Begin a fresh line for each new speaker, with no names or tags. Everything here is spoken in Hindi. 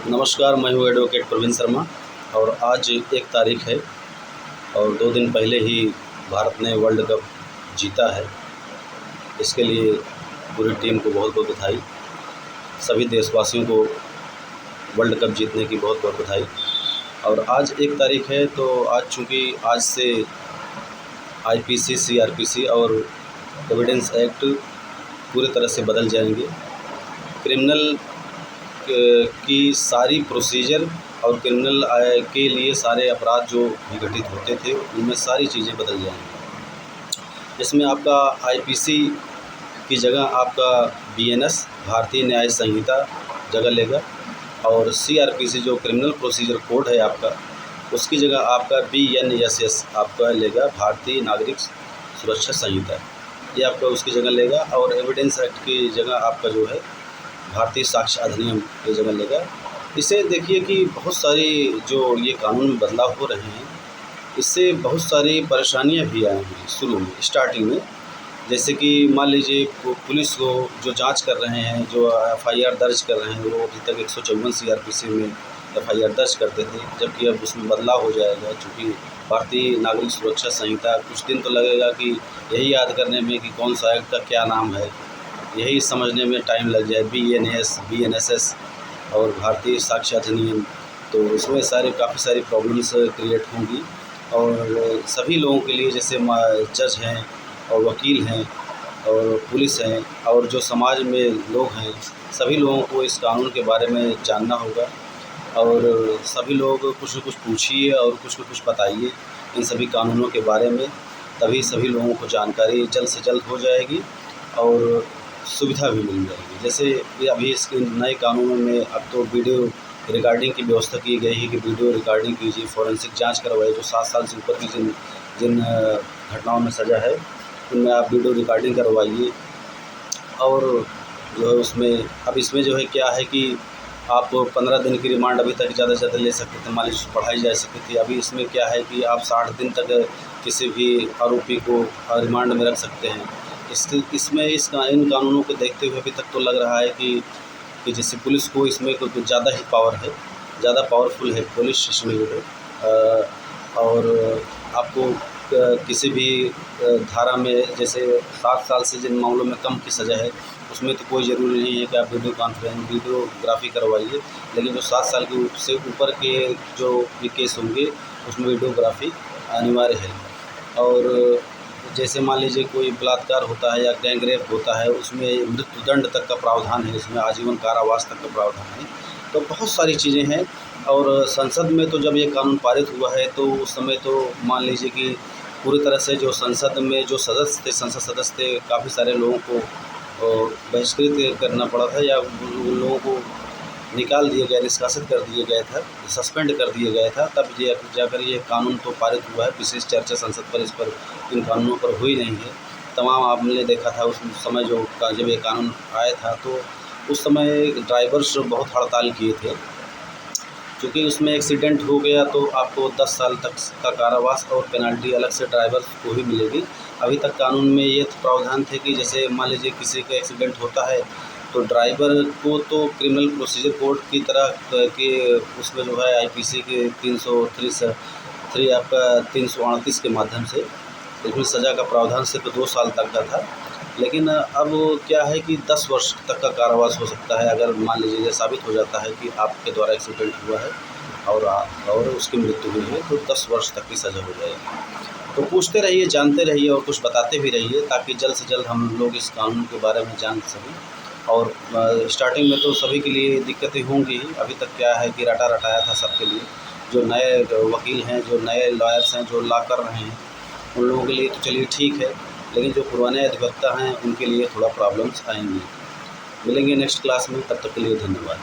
नमस्कार, मैं हूँ एडवोकेट प्रवीण शर्मा। और आज 1 तारीख है और 2 दिन पहले ही भारत ने वर्ल्ड कप जीता है। इसके लिए पूरी टीम को बहुत बहुत बधाई। सभी देशवासियों को वर्ल्ड कप जीतने की बहुत बहुत बधाई। और आज 1 तारीख है तो आज चूँकि आज से आईपीसी, सीआरपीसी और एविडेंस एक्ट पूरी तरह से बदल जाएंगे। क्रिमिनल की सारी प्रोसीजर और क्रिमिनल के लिए सारे अपराध जो विघटित होते थे उनमें सारी चीज़ें बदल जाएंगी। इसमें आपका आईपीसी की जगह आपका बीएनएस भारतीय न्याय संहिता जगह लेगा और सीआरपीसी जो क्रिमिनल प्रोसीजर कोड है आपका, उसकी जगह आपका बीएनएसएस आपका लेगा भारतीय नागरिक सुरक्षा संहिता, ये आपका उसकी जगह लेगा। और एविडेंस एक्ट की जगह आपका जो है भारतीय साक्ष्य अधिनियम की जगह लेगा। इसे देखिए कि बहुत सारी जो ये कानून में बदलाव हो रहे हैं, इससे बहुत सारी परेशानियां भी आई हैं शुरू में, स्टार्टिंग में। जैसे कि मान लीजिए पुलिस को जो जांच कर रहे हैं, जो एफआईआर दर्ज कर रहे हैं, वो अभी तक 154 सीआरपीसी में एफआईआर दर्ज करते थे, जबकि अब उसमें बदलाव हो जाएगा। चूँकि भारतीय नागरिक सुरक्षा संहिता, कुछ दिन तो लगेगा कि यही याद करने में कि कौन सा एक्ट का क्या नाम है, यही समझने में टाइम लग जाए। बीएनएस, बीएनएसएस और भारतीय साक्ष्य अधिनियम, तो उसमें काफ़ी सारी प्रॉब्लम्स क्रिएट होंगी। और सभी लोगों के लिए, जैसे जज हैं और वकील हैं और पुलिस हैं और जो समाज में लोग हैं, सभी लोगों को इस कानून के बारे में जानना होगा। और सभी लोग कुछ न कुछ पूछिए और कुछ न कुछ बताइए इन सभी कानूनों के बारे में, तभी सभी लोगों को जानकारी जल्द से जल्द हो जाएगी और सुविधा भी मिल जाएगी। जैसे ये अभी इसके नए कानूनों में अब तो वीडियो रिकॉर्डिंग की व्यवस्था की गई है कि वीडियो रिकॉर्डिंग कीजिए, फॉरेंसिक जांच करवाइए। जो 7 साल से ऊपर की जिन जिन घटनाओं में सज़ा है, उनमें आप वीडियो रिकॉर्डिंग करवाइए। और जो है उसमें अब इसमें जो है क्या है कि आप 15 दिन की रिमांड अभी तक ज़्यादा से ज़्यादा ले सकते थे, मान लीजिए बढ़ाई जा सकती थी। अभी इसमें क्या है कि आप 60 दिन तक किसी भी आरोपी को रिमांड में रख सकते हैं। इसमें इन कानूनों को देखते हुए अभी तक तो लग रहा है कि जैसे पुलिस को इसमें कुछ ज़्यादा ही पावर है, ज़्यादा पावरफुल है पुलिस इसमें जो है। और आपको किसी भी धारा में, जैसे 7 साल से जिन मामलों में कम की सज़ा है, उसमें तो कोई ज़रूरी नहीं है कि आप वीडियोग्राफी करवाइए। लेकिन जो 7 साल के से ऊपर के जो भी केस होंगे, उसमें वीडियोग्राफी अनिवार्य है। और जैसे मान लीजिए कोई बलात्कार होता है या गैंग रेप होता है, उसमें मृत्युदंड तक का प्रावधान है, इसमें आजीवन कारावास तक का प्रावधान है। तो बहुत सारी चीज़ें हैं। और संसद में तो जब ये कानून पारित हुआ है तो उस समय तो मान लीजिए कि पूरी तरह से जो संसद में जो सदस्य थे, संसद सदस्य थे, काफ़ी सारे लोगों को बहिष्कृत करना पड़ा था या उन लोगों को निकाल दिया गया, निष्कासित कर दिया गया था, सस्पेंड कर दिया गया था। तब ये जाकर ये कानून तो पारित हुआ है। विशेष चर्चा संसद पर इस पर इन कानूनों पर हुई नहीं है। तमाम आपने देखा था उस समय जब ये कानून आया था, तो उस समय ड्राइवर्स बहुत हड़ताल किए थे। क्योंकि उसमें एक्सीडेंट हो गया तो आपको 10 साल तक का कारावास और पेनल्टी अलग से ड्राइवर्स को ही मिलेगी। अभी तक कानून में ये प्रावधान थे कि जैसे मान लीजिए किसी का एक्सीडेंट होता है तो ड्राइवर को तो क्रिमिनल प्रोसीजर कोड की तरह के उसमें जो है आईपीसी के 303 आपका 338 के माध्यम से इसमें सज़ा का प्रावधान सिर्फ 2 साल तक का था। लेकिन अब क्या है कि 10 वर्ष तक का कारावास हो सकता है, अगर मान लीजिए साबित हो जाता है कि आपके द्वारा एक्सीडेंट हुआ है और उसकी मृत्यु हुई है, तो 10 वर्ष तक की सज़ा हो जाएगी। तो पूछते रहिए, जानते रहिए और कुछ बताते भी रहिए, ताकि जल्द से जल्द हम लोग इस कानून के बारे में जान सकें। और स्टार्टिंग में तो सभी के लिए दिक्कतें होंगी ही। अभी तक क्या है कि रटा रटाया था सबके लिए। जो नए वकील हैं, जो नए लॉयर्स हैं, जो लॉ कर रहे हैं, उन लोगों के लिए तो चलिए ठीक है, लेकिन जो पुराने अधिवक्ता हैं उनके लिए थोड़ा प्रॉब्लम्स आएंगी। मिलेंगे नेक्स्ट क्लास में, तब तक के लिए धन्यवाद।